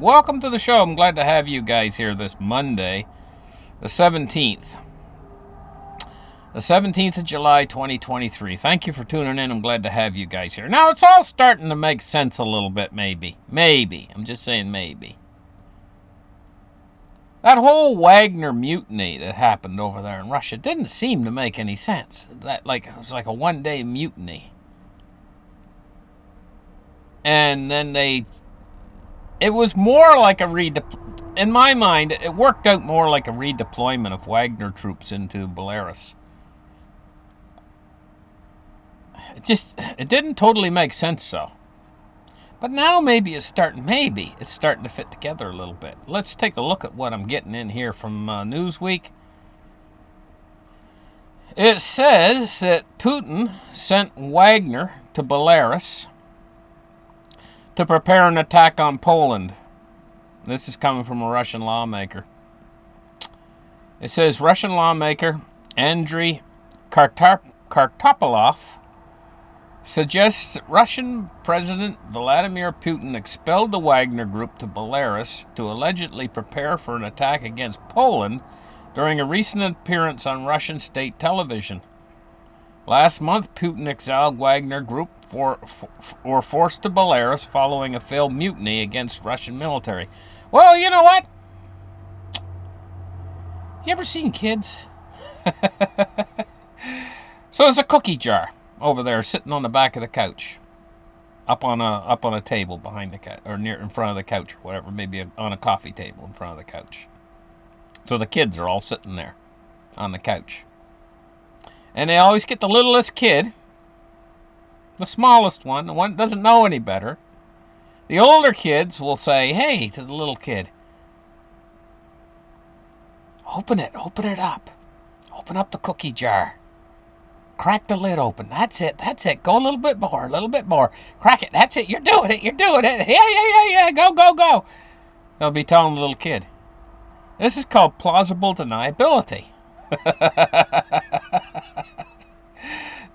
Welcome to the show. I'm glad to have you guys here this Monday, the 17th. The 17th of July, 2023. Thank you for tuning in. I'm glad to have you guys here. Now, it's all starting to make sense a little bit, maybe. Maybe. I'm just saying maybe. That whole Wagner mutiny that happened over there in Russia didn't seem to make any sense. It was like a one-day mutiny. And then it was more like in my mind, it worked out more like a redeployment of Wagner troops into Belarus. It didn't totally make sense, though. But now maybe it's starting to fit together a little bit. Let's take a look at what I'm getting in here from Newsweek. It says that Putin sent Wagner to Belarus to prepare an attack on Poland. This is coming from a Russian lawmaker. It says Russian lawmaker Andriy Kartopolov suggests that Russian President Vladimir Putin expelled the Wagner group to Belarus to allegedly prepare for an attack against Poland during a recent appearance on Russian state television. Last month, Putin exiled Wagner group were forced to Belarus following a failed mutiny against Russian military. Well, you know what? You ever seen kids? So there's a cookie jar over there sitting on the back of the couch, up on a table behind the couch, or in front of the couch, or whatever, maybe on a coffee table in front of the couch. So the kids are all sitting there on the couch, and they always get the littlest kid, the smallest one, the one that doesn't know any better. The older kids will say, "Hey," to the little kid, open it up, open up the cookie jar. Crack the lid open. That's it. Go a little bit more. Crack it. That's it. You're doing it. Yeah. Go. They'll be telling the little kid. This is called plausible deniability.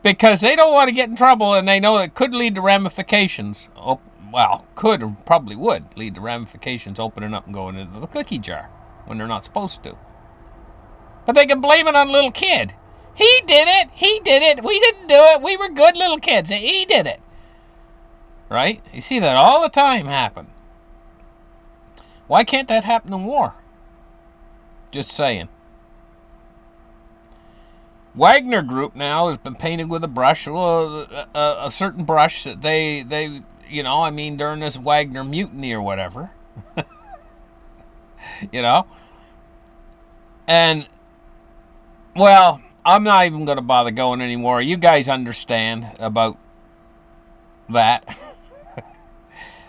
Because they don't want to get in trouble, and they know it could lead to ramifications. Could or probably would lead to ramifications opening up and going into the cookie jar when they're not supposed to. But they can blame it on a little kid. He did it. We didn't do it. We were good little kids. He did it. Right? You see that all the time happen. Why can't that happen in war? Just saying. Wagner Group now has been painted with a brush, a certain brush that they during this Wagner mutiny or whatever. And, well, I'm not even going to bother going anymore. You guys understand about that.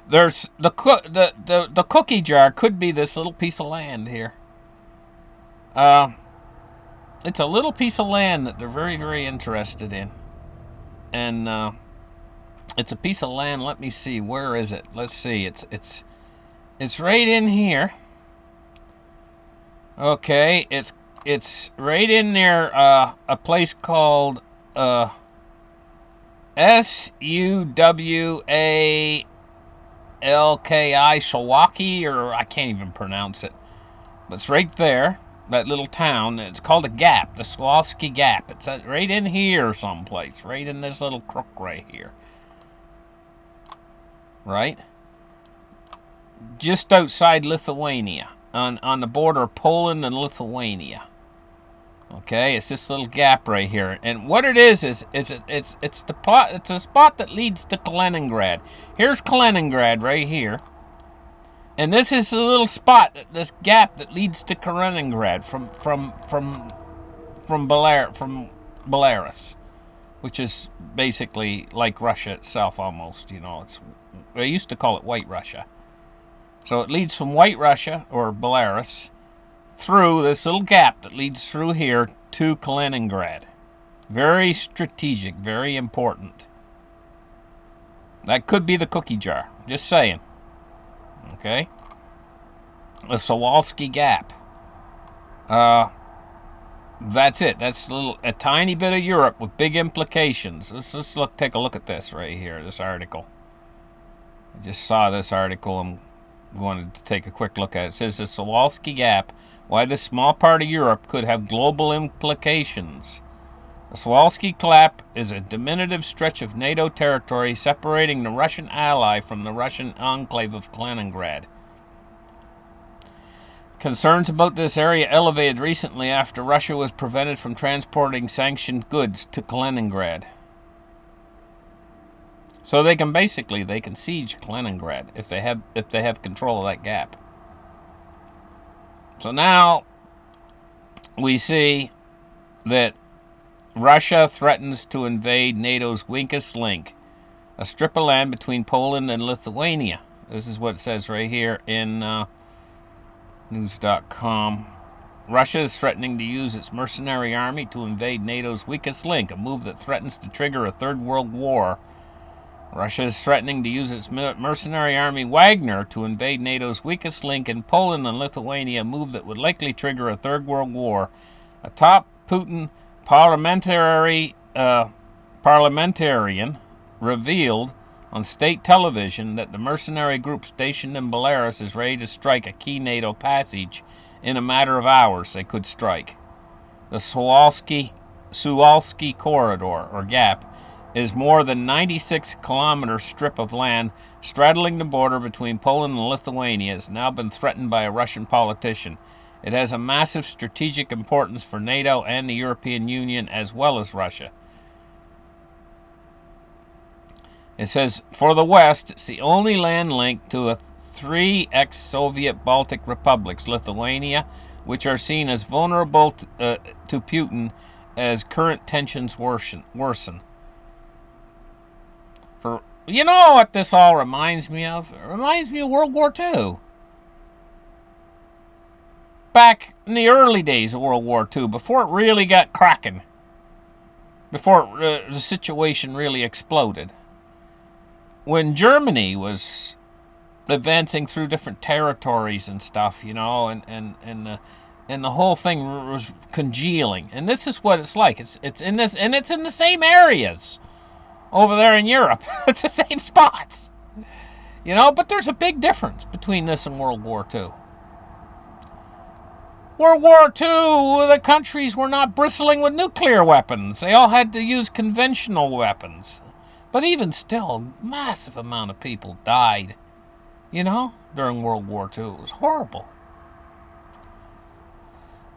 There's the cookie jar could be this little piece of land here. It's a little piece of land that they're very, very interested in. And it's a piece of land. Let me see. Where is it? Let's see. It's right in here. Okay, it's right in near a place called Suwalki, Shawaki, or I can't even pronounce it. But it's right there, that little town. It's called a gap, the Suwalki Gap. It's right in here someplace, right in this little crook right here. Right? Just outside Lithuania. On the border of Poland and Lithuania. Okay, it's this little gap right here, and what it is it's a spot that leads to Kaliningrad. Here's Kaliningrad right here, and this is a little spot, this gap that leads to Kaliningrad from Belarus, which is basically like Russia itself almost. They used to call it White Russia. So it leads from White Russia, or Belarus, through this little gap that leads through here to Kaliningrad. Very strategic, very important. That could be the cookie jar. Just saying. Okay? The Suwalki Gap. That's it. That's a tiny bit of Europe with big implications. Let's take a look at this right here, this article. I just saw this article. wanted to take a quick look at it. It says the Sawalski Gap, why this small part of Europe could have global implications. The Sawalski Gap is a diminutive stretch of NATO territory separating the Russian ally from the Russian enclave of Kaliningrad. Concerns about this area elevated recently after Russia was prevented from transporting sanctioned goods to Kaliningrad. So they can siege Kaliningrad if they have control of that gap. So now we see that Russia threatens to invade NATO's weakest link, a strip of land between Poland and Lithuania. This is what it says right here in news.com. Russia is threatening to use its mercenary army to invade NATO's weakest link, a move that threatens to trigger a third world war. Russia is threatening to use its mercenary army Wagner to invade NATO's weakest link in Poland and Lithuania, a move that would likely trigger a third world war. A top Putin parliamentarian revealed on state television that the mercenary group stationed in Belarus is ready to strike a key NATO passage in a matter of hours. They could strike. The Suwalski Corridor, or Gap, is more than 96-kilometer strip of land straddling the border between Poland and Lithuania. Has now been threatened by a Russian politician. It has a massive strategic importance for NATO and the European Union as well as Russia. It says, for the West, it's the only land link to three ex-Soviet Baltic republics, Lithuania, which are seen as vulnerable to Putin as current tensions worsen. You know what this all reminds me of? It reminds me of World War II. Back in the early days of World War II, before it really got cracking, before the situation really exploded. When Germany was advancing through different territories and stuff, and the whole thing was congealing. And this is what it's like. It's in the same areas over there in Europe. It's the same spots. But there's a big difference between this and World War II. World War II, the countries were not bristling with nuclear weapons. They all had to use conventional weapons. But even still, a massive amount of people died, during World War II. It was horrible.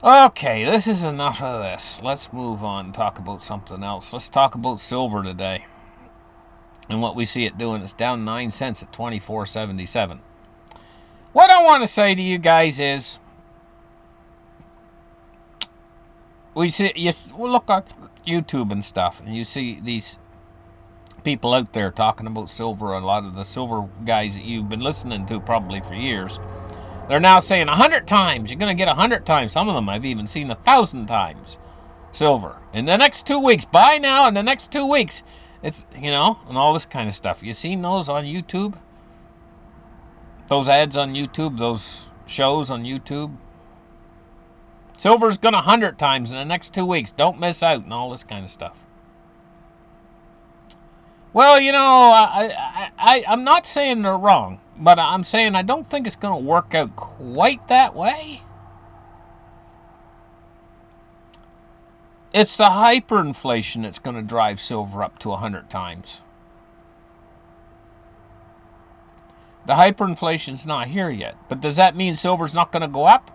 Okay, this is enough of this. Let's move on and talk about something else. Let's talk about silver today. And what we see it doing. It's down 9 cents at $24.77. What I want to say to you guys is, we look at YouTube and stuff, and you see these people out there talking about silver. A lot of the silver guys that you've been listening to probably for years, they're now saying 100 times. You're going to get 100 times. Some of them I've even seen 1,000 times silver in the next 2 weeks. Buy now in the next 2 weeks. It's, and all this kind of stuff. You seen those on YouTube? Those ads on YouTube, those shows on YouTube? Silver's going to 100 times in the next 2 weeks. Don't miss out, and all this kind of stuff. Well, I'm not saying they're wrong, but I'm saying I don't think it's going to work out quite that way. It's the hyperinflation that's going to drive silver up to 100 times. The hyperinflation's not here yet, but does that mean silver's not going to go up?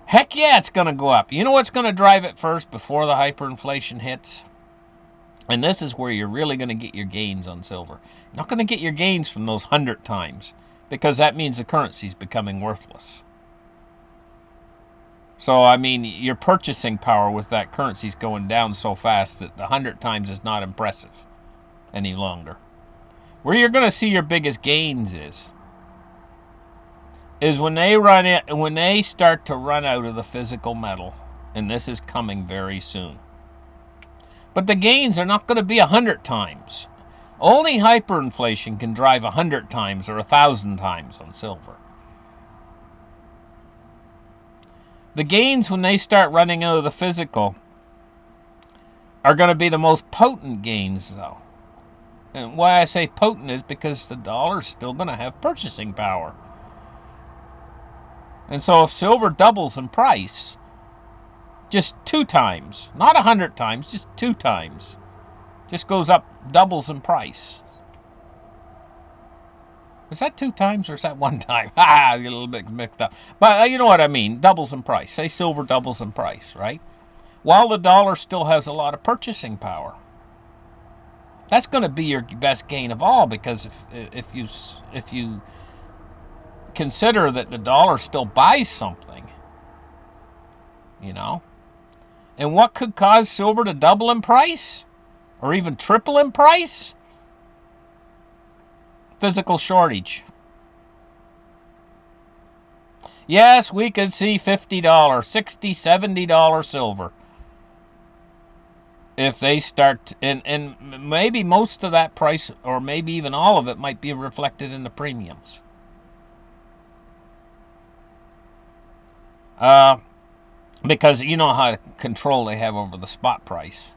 Heck yeah, it's going to go up. You know what's going to drive it first before the hyperinflation hits? And this is where you're really going to get your gains on silver. You're not going to get your gains from those 100 times, because that means the currency's becoming worthless. So, your purchasing power with that currency's going down so fast that the 100 times is not impressive any longer. Where you're going to see your biggest gains is when they start to run out of the physical metal, and this is coming very soon. But the gains are not going to be 100 times. Only hyperinflation can drive 100 times or 1,000 times on silver. The gains, when they start running out of the physical, are going to be the most potent gains, though. And why I say potent is because the dollar's still going to have purchasing power. And so if silver doubles in price, just 2 times, not 100 times, just 2 times, just goes up, doubles in price. Is that 2 times or is that 1 time? Ah, a little bit mixed up. But you know what I mean, doubles in price. Say silver doubles in price, right? While the dollar still has a lot of purchasing power. That's going to be your best gain of all, because if you consider that the dollar still buys something, you know, and what could cause silver to double in price or even triple in price? Physical shortage. Yes, we could see $50, $60, $70 silver if they start, and maybe most of that price, or maybe even all of it, might be reflected in the premiums. Because you know how control they have over the spot price.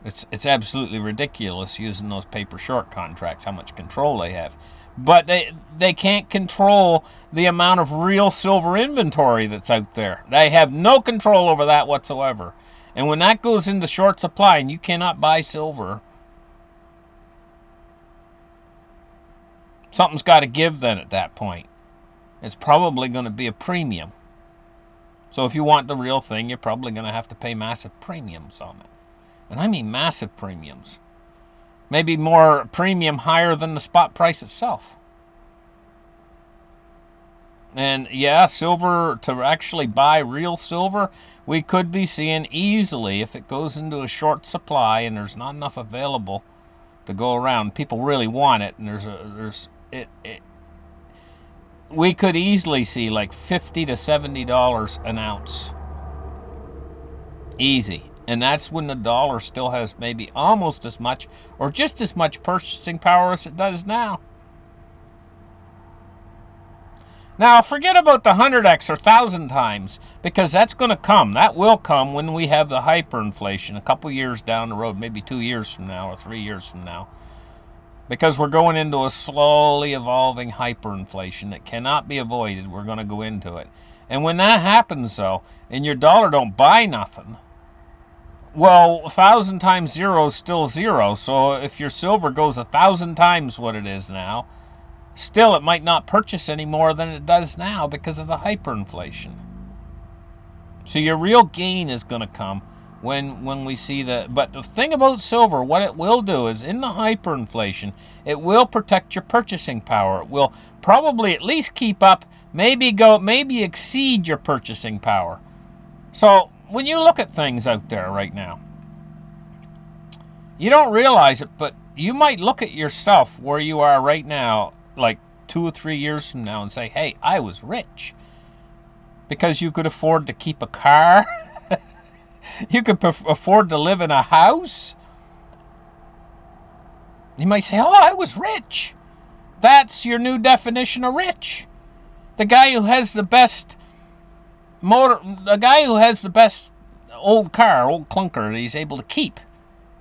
It's absolutely ridiculous using those paper short contracts, how much control they have. But they can't control the amount of real silver inventory that's out there. They have no control over that whatsoever. And when that goes into short supply and you cannot buy silver, something's got to give then at that point. It's probably going to be a premium. So if you want the real thing, you're probably going to have to pay massive premiums on it. And I mean massive premiums. Maybe more premium higher than the spot price itself. And yeah, silver, to actually buy real silver, we could be seeing easily, if it goes into a short supply and there's not enough available to go around, people really want it, and we could easily see like $50 to $70 an ounce. Easy. And that's when the dollar still has maybe almost as much or just as much purchasing power as it does now. Now, forget about the 100x or 1,000 times, because that's going to come. That will come when we have the hyperinflation a couple years down the road, maybe 2 years from now or 3 years from now. Because we're going into a slowly evolving hyperinflation that cannot be avoided. We're going to go into it. And when that happens, though, and your dollar don't buy nothing, well, 1,000 times 0 is still 0. So if your silver goes 1,000 times what it is now, still it might not purchase any more than it does now because of the hyperinflation. So your real gain is going to come when we see that. But the thing about silver, what it will do is, in the hyperinflation, it will protect your purchasing power. It will probably at least keep up, maybe exceed your purchasing power. So when you look at things out there right now, you don't realize it, but you might look at yourself where you are right now, like 2 or 3 years from now, and say, hey, I was rich. Because you could afford to keep a car. You could afford to live in a house. You might say, oh, I was rich. That's your new definition of rich. The guy who has the best old car, old clunker that he's able to keep,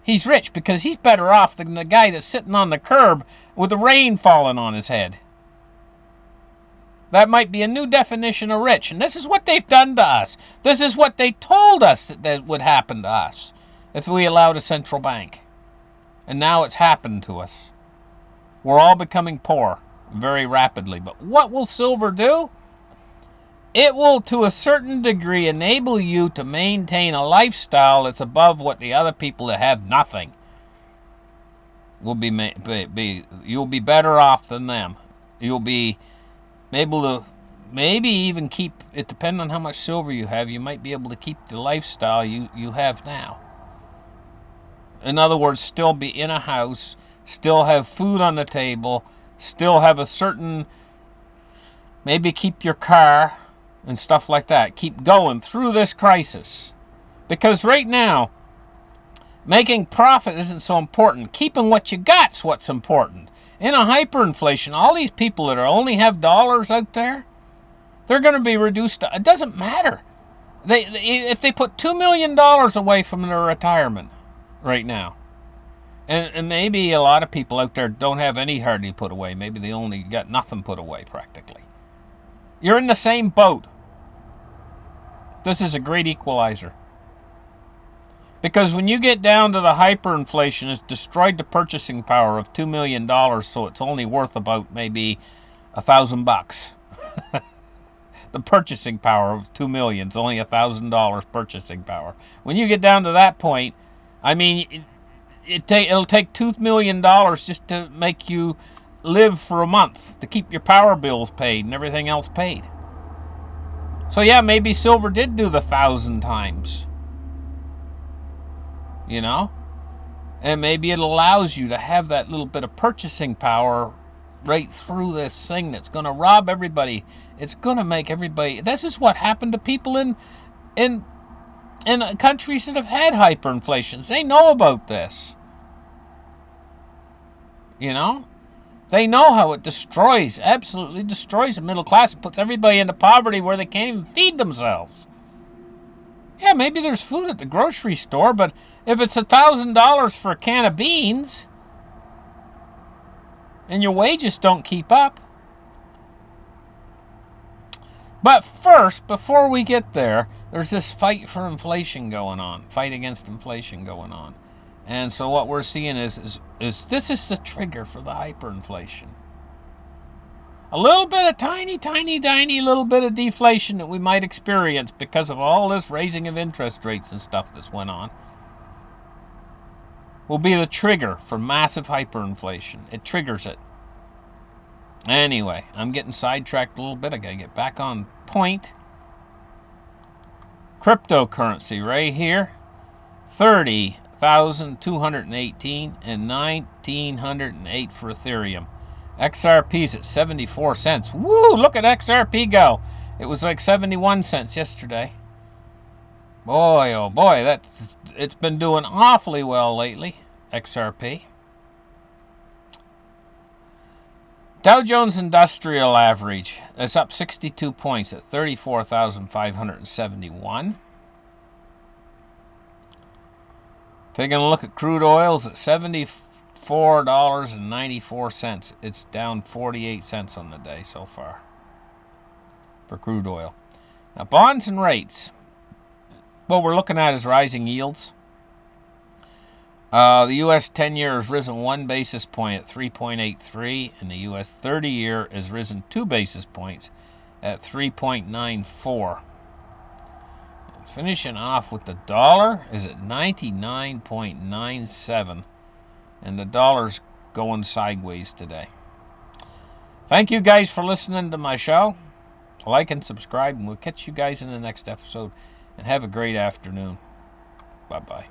he's rich because he's better off than the guy that's sitting on the curb with the rain falling on his head. That might be a new definition of rich. And this is what they've done to us. This is what they told us that would happen to us if we allowed a central bank. And now it's happened to us. We're all becoming poor very rapidly. But what will silver do? It will, to a certain degree, enable you to maintain a lifestyle that's above what the other people that have nothing will be. You'll be better off than them. You'll be able to maybe even keep it, depending on how much silver you have, you might be able to keep the lifestyle you have now. In other words, still be in a house, still have food on the table, still have a certain, maybe keep your car and stuff like that. Keep going through this crisis. Because right now, making profit isn't so important. Keeping what you got's what's important. In a hyperinflation, all these people that only have dollars out there, they're going to be reduced to, it doesn't matter. If they put $2 million away from their retirement right now, and maybe a lot of people out there don't have any hardly put away. Maybe they only got nothing put away practically. You're in the same boat. This is a great equalizer. Because when you get down to the hyperinflation, it's destroyed the purchasing power of $2 million, so it's only worth about maybe $1,000. The purchasing power of $2 million is only $1,000 purchasing power. When you get down to that point, I mean, it'll take $2 million just to make you live for a month, to keep your power bills paid and everything else paid. So yeah, maybe silver did do the 1,000 times. You know? And maybe it allows you to have that little bit of purchasing power right through this thing that's going to rob everybody. It's going to make everybody... This is what happened to people in countries that have had hyperinflations. They know about this. You know? They know how it destroys, absolutely destroys the middle class. It puts everybody into poverty where they can't even feed themselves. Yeah, maybe there's food at the grocery store, but if it's $1,000 for a can of beans and your wages don't keep up. But first, before we get there, there's this fight for inflation going on, fight against inflation going on. And so what we're seeing is this is the trigger for the hyperinflation. A little bit of tiny little bit of deflation that we might experience because of all this raising of interest rates and stuff that's went on will be the trigger for massive hyperinflation. It triggers it. Anyway, I'm getting sidetracked a little bit. I gotta get back on point. Cryptocurrency right here, 30,218 and 1,908 for Ethereum. XRP's at 74 cents. Woo! Look at XRP go. It was like 71 cents yesterday. Boy, oh boy, it's been doing awfully well lately. XRP. Dow Jones Industrial Average is up 62 points at 34,571. Taking a look at crude oils at $74.94. It's down 48 cents on the day so far for crude oil. Now, bonds and rates. What we're looking at is rising yields. The U.S. 10-year has risen 1 basis point at 3.83, and the U.S. 30-year has risen 2 basis points at 3.94. Finishing off with the dollar is at 99.97, and the dollar's going sideways today. Thank you guys for listening to my show. Like and subscribe, and we'll catch you guys in the next episode, and have a great afternoon. Bye-bye.